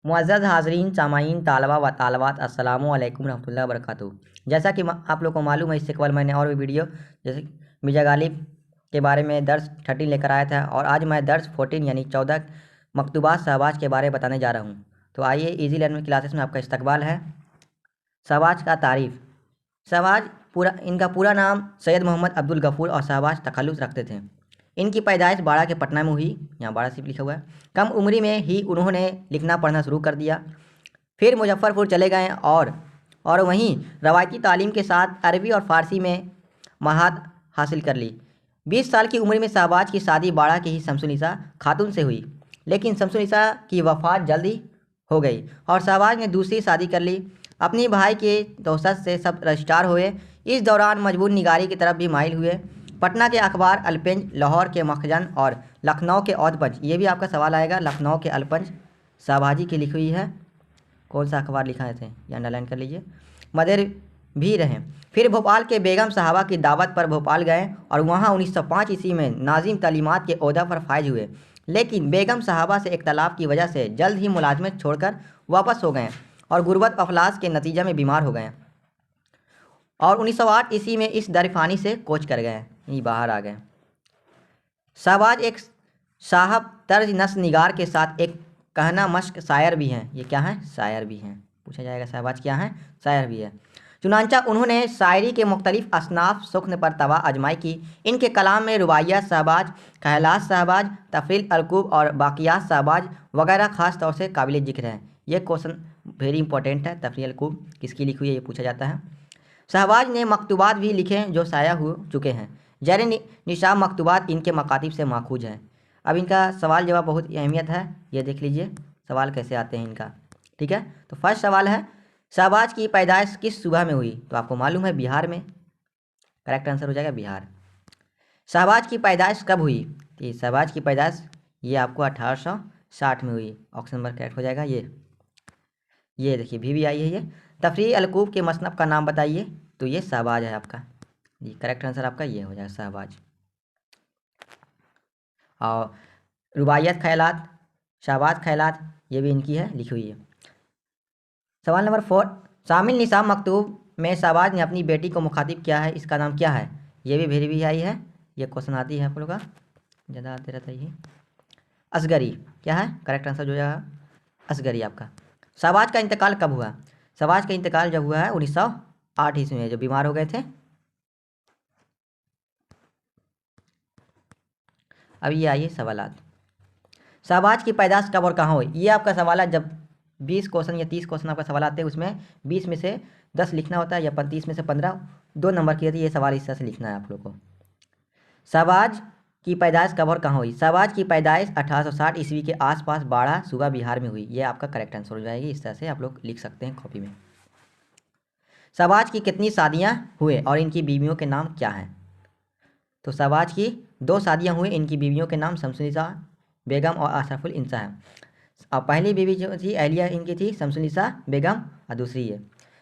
मुअज़्ज़ज़ हाज़रीन सामाईन तालबा व तालबात अस्सलामु अलैकुम रहमतुल्लाहि व बरकातुहू। जैसा कि आप लोग को मालूम है, इससे कबल मैंने और भी वीडियो जैसे मिर्ज़ा गालिब के बारे में दर्स 13 लेकर आया था, और आज मैं दर्स 14 यानी 14 मकतूबात शहबाज के बारे में बताने जा रहा हूँ। तो आइए, इजी लर्निंग क्लासेस में आपका इस्तकबाल है। शहबाज का तारीफ़। इनका पूरा नाम सैयद मोहम्मद अब्दुल गफ़ूर और शहबाज तखल्लुस रखते थे। इनकी पैदाइश बाड़ा के पटना में हुई, यहाँ बाड़ा सिर्फ लिखा हुआ है। कम उम्री में ही उन्होंने लिखना पढ़ना शुरू कर दिया। फिर मुजफ्फ़रपुर चले गए और वहीं रवायती तालीम के साथ अरबी और फ़ारसी में महारत हासिल कर ली। 20 साल की उम्र में शहबाज की शादी बाड़ा की ही शमसुन्निसा खातून से हुई, लेकिन शमसुन्निसा की वफ़ात जल्दी हो गई और शहबाज ने दूसरी शादी कर ली। अपने भाई के तौसत से सब रजिस्ट्रार हुए। इस दौरान मजबूर निगारी की तरफ भी माइल हुए। पटना के अखबार अलपंज, लाहौर के मखजन और लखनऊ के औदपंज, ये भी आपका सवाल आएगा। लखनऊ के अलपंज शहबाजी की लिखी हुई है। कौन सा अखबार लिखा थे, ये अंडरलाइन कर लीजिए। मदर भी रहे। फिर भोपाल के बेगम साहबा की दावत पर भोपाल गए और वहाँ 1905 ईस्वी में नाजिम तालीमात के ओहदा पर फायज हुए, लेकिन बेगम साहबा से इख्तलाफ की वजह से जल्द ही मुलाजमत छोड़कर वापस हो गए और गुर्बत अफलास के नतीजे में बीमार हो गए और 1908 ईस्वी में इस दरफ़ानी से कोच कर गए, ये बाहर आ गए। शहबाज एक साहब तर्ज नस्ल निगार के साथ एक कहना मश्क शायर भी हैं। ये क्या है? शायर भी हैं। पूछा जाएगा शहबाज क्या है? शायर भी है। चुनांचा उन्होंने शायरी के मुख्तलिफ असनाफ सुख्न पर तवा आजमाई की। इनके कलाम में रुबाइयात शहबाज, ख़यालात शहबाज, तफरील अलकूब और बाक़ियात शहबाज वगैरह ख़ास तौर से काबिल ज़िक्र हैं। ये क्वेश्चन वेरी इंपॉर्टेंट है। तफरील अलकूब किसकी लिखी हुई है, ये पूछा जाता है। शहबाज ने मकतूबात भी लिखे जो शाया हो चुके हैं। ज़ैर निशाब मकतूबात इनके मकातिब से माखूज हैं। अब इनका सवाल जवाब बहुत अहमियत है, ये देख लीजिए सवाल कैसे आते हैं इनका। ठीक है, तो फर्स्ट सवाल है, शहबाज की पैदाइश किस सूबा में हुई? तो आपको मालूम है बिहार में। करेक्ट आंसर हो जाएगा बिहार। शहबाज की पैदाइश कब हुई? तो शहबाज की पैदाइश ये आपको 1860 में हुई। ऑप्शन नंबर करेक्ट हो जाएगा ये देखिए भी आई है ये। तफरीह अलकूब के मसनफ़ का नाम बताइए। तो ये शहबाज है आपका, जी करेक्ट आंसर आपका ये हो जाएगा शहबाज। और रुबाइयत ख़यालात, शहबाज ख़यालात, ये भी इनकी है, लिखी हुई है। सवाल नंबर 4, शामिल निसाब मकतूब में शहबाज ने अपनी बेटी को मुखातिब किया है, इसका नाम क्या है? ये भी भेरी भी आई है, ये क्वेश्चन आती है आप लोगों का, ज़्यादा आते रहता है ये। असगरी क्या है? करेक्ट आंसर जो जाएगा असगरी आपका। शहबाज का इंतकाल कब हुआ? शहबाज का इंतकाल जब हुआ है 1908 ईस्वी में, जो बीमार हो गए थे। अब ये आइए सवालात। शहबाज की पैदाश कब और कहाँ हुई? ये आपका सवाल है। जब 20 क्वेश्चन या 30 क्वेश्चन आपका सवाल आते हैं, उसमें 20 में से 10 लिखना होता है या 35 में से 15, 2 नंबर की होती है। ये सवाल इस तरह से लिखना है आप लोग को। शहबाज की पैदाइश कब और कहाँ हुई? शहबाज की पैदाइश 1860 ईस्वी के आसपास बाड़ा सूबा बिहार में हुई। ये आपका करेक्ट आंसर हो जाएगी। इस तरह से आप लोग लिख सकते हैं कॉपी में। शहबाज की कितनी शादियाँ हुए और इनकी बीवियों के नाम क्या हैं? तो शहबाज की 2 शादियाँ हुई। इनकी बीवियों के नाम शमसुन्निसा बेगम और अशरफुल इंसा है। और पहली बीवी जो थी अहलिया इनकी थी शमसुन्निसा बेगम, और दूसरी है।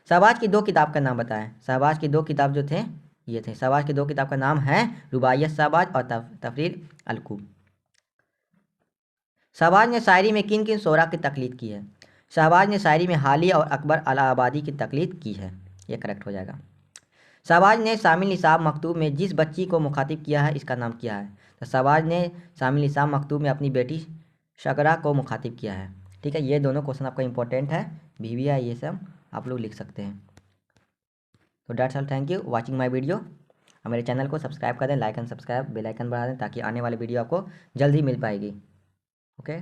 शहबाज की 2 किताब का नाम बताएं। शहबाज की 2 किताब जो थे ये थे। शहबाज की 2 किताब का नाम है रुबाइयत शहबाज और तफरील अलकूब। शहबाज ने शायरी में किन किन शोरा की तकलीद की है? शहबाज ने शायरी में हाली और अकबर अलाहाबादी की तकलीद की है। ये करेक्ट हो जाएगा। शहबाज ने शामिल निसाब मकतूब में जिस बच्ची को मुखातिब किया है, इसका नाम क्या है? तो शहबाज ने शामिल निसाब मकतूब में अपनी बेटी शकरा को मुखातिब किया है। ठीक है, ये दोनों क्वेश्चन आपका इंपॉर्टेंट है, भी है, ये सब आप लोग लिख सकते हैं। तो that's all, thank you watching my video. और मेरे चैनल को सब्सक्राइब कर दें, like and subscribe, bell icon बढ़ा दें, ताकि आने वाली वीडियो आपको जल्दी मिल पाएगी। ओके।